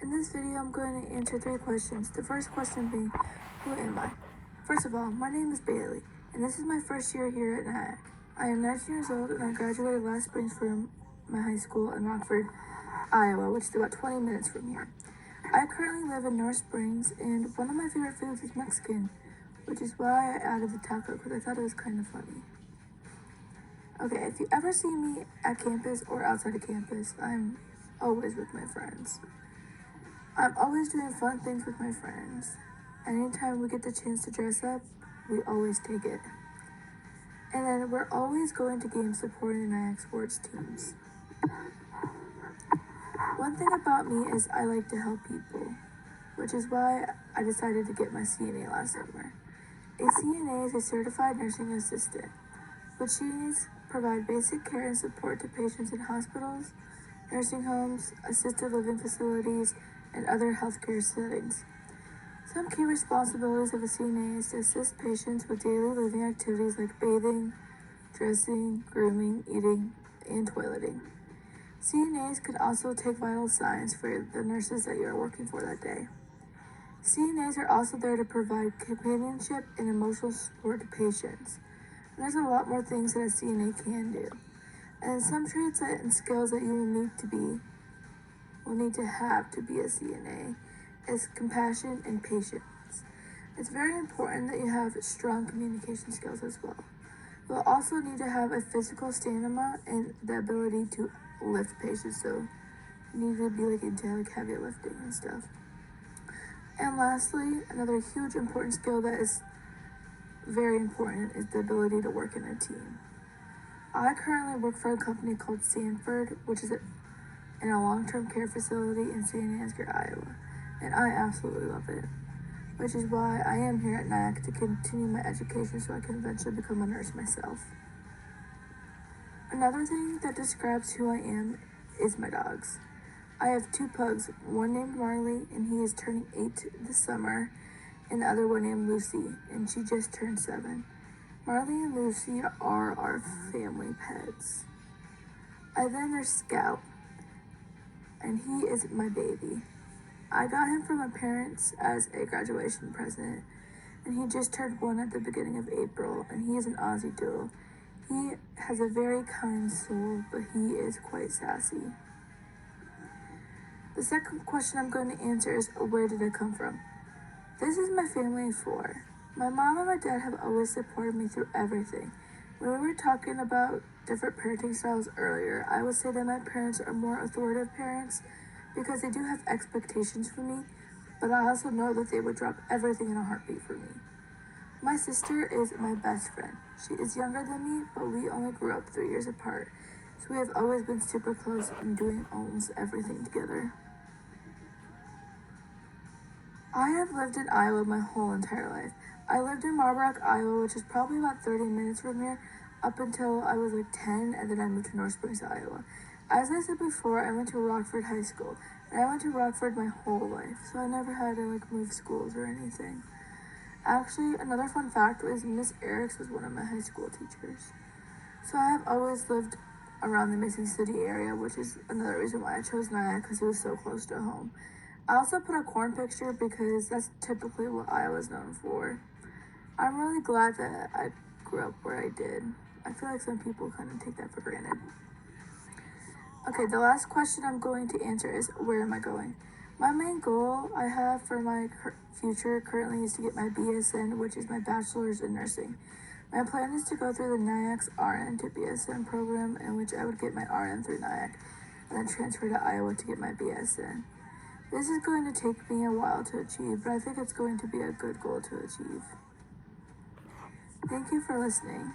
In this video, I'm going to answer 3 questions. The first question being, who am I? First of all, my name is Bailey, and this is my first year here at Nyack. I am 19 years old, and I graduated last spring from my high school in Rockford, Iowa, which is about 20 minutes from here. I currently live in North Springs, and one of my favorite foods is Mexican, which is why I added the taco, because I thought it was kind of funny. Okay, if you ever see me at campus or outside of campus, I'm always with my friends. I'm always doing fun things with my friends. Anytime we get the chance to dress up, we always take it. And then we're always going to games supporting Nyack sports teams. One thing about me is I like to help people, which is why I decided to get my CNA last summer. A CNA is a certified nursing assistant, which means provide basic care and support to patients in hospitals, nursing homes, assisted living facilities, and other healthcare settings. Some key responsibilities of a CNA is to assist patients with daily living activities like bathing, dressing, grooming, eating, and toileting. CNAs can also take vital signs for the nurses that you are working for that day. CNAs are also there to provide companionship and emotional support to patients. And there's a lot more things that a CNA can do. And some traits and skills that you will need to have to be a CNA is compassion and patience. It's very important that you have strong communication skills as well. You'll also need to have a physical stamina and the ability to lift patients, so you need to be into heavy lifting and stuff. And lastly, another huge important skill that is very important is the ability to work in a team. I currently work for a company called Sanford, which is in a long-term care facility in St. Ansgar, Iowa, and I absolutely love it, which is why I am here at Nyack to continue my education so I can eventually become a nurse myself. Another thing that describes who I am is my dogs. I have 2 pugs, one named Marley, and he is turning 8 this summer, and the other one named Lucy, and she just turned 7. Marley and Lucy are our family pets. And then there's Scout, and he is my baby. I got him from my parents as a graduation present, and he just turned 1 at the beginning of April, and he is an Aussie Doodle. He has a very kind soul, but he is quite sassy. The second question I'm going to answer is, where did I come from? This is my family of 4. My mom and my dad have always supported me through everything. When we were talking about different parenting styles earlier, I would say that my parents are more authoritative parents because they do have expectations for me, but I also know that they would drop everything in a heartbeat for me. My sister is my best friend. She is younger than me, but we only grew up 3 years apart, so we have always been super close and doing almost everything together. I have lived in Iowa my whole entire life. I lived in Marble Rock, Iowa, which is probably about 30 minutes from here, up until I was 10, and then I moved to North Springs, Iowa. As I said before, I went to Rockford High School, and I went to Rockford my whole life, so I never had to move schools or anything. Actually, another fun fact was Miss Eriks was one of my high school teachers. So I have always lived around the Mason City area, which is another reason why I chose Nyack, because it was so close to home. I also put a corn picture because that's typically what Iowa's known for. I'm really glad that I grew up where I did. I feel like some people kind of take that for granted. Okay, the last question I'm going to answer is, where am I going? My main goal I have for my future currently is to get my BSN, which is my bachelor's in nursing. My plan is to go through the Nyack's RN to BSN program, in which I would get my RN through Nyack, and then transfer to Iowa to get my BSN. This is going to take me a while to achieve, but I think it's going to be a good goal to achieve. Thank you for listening.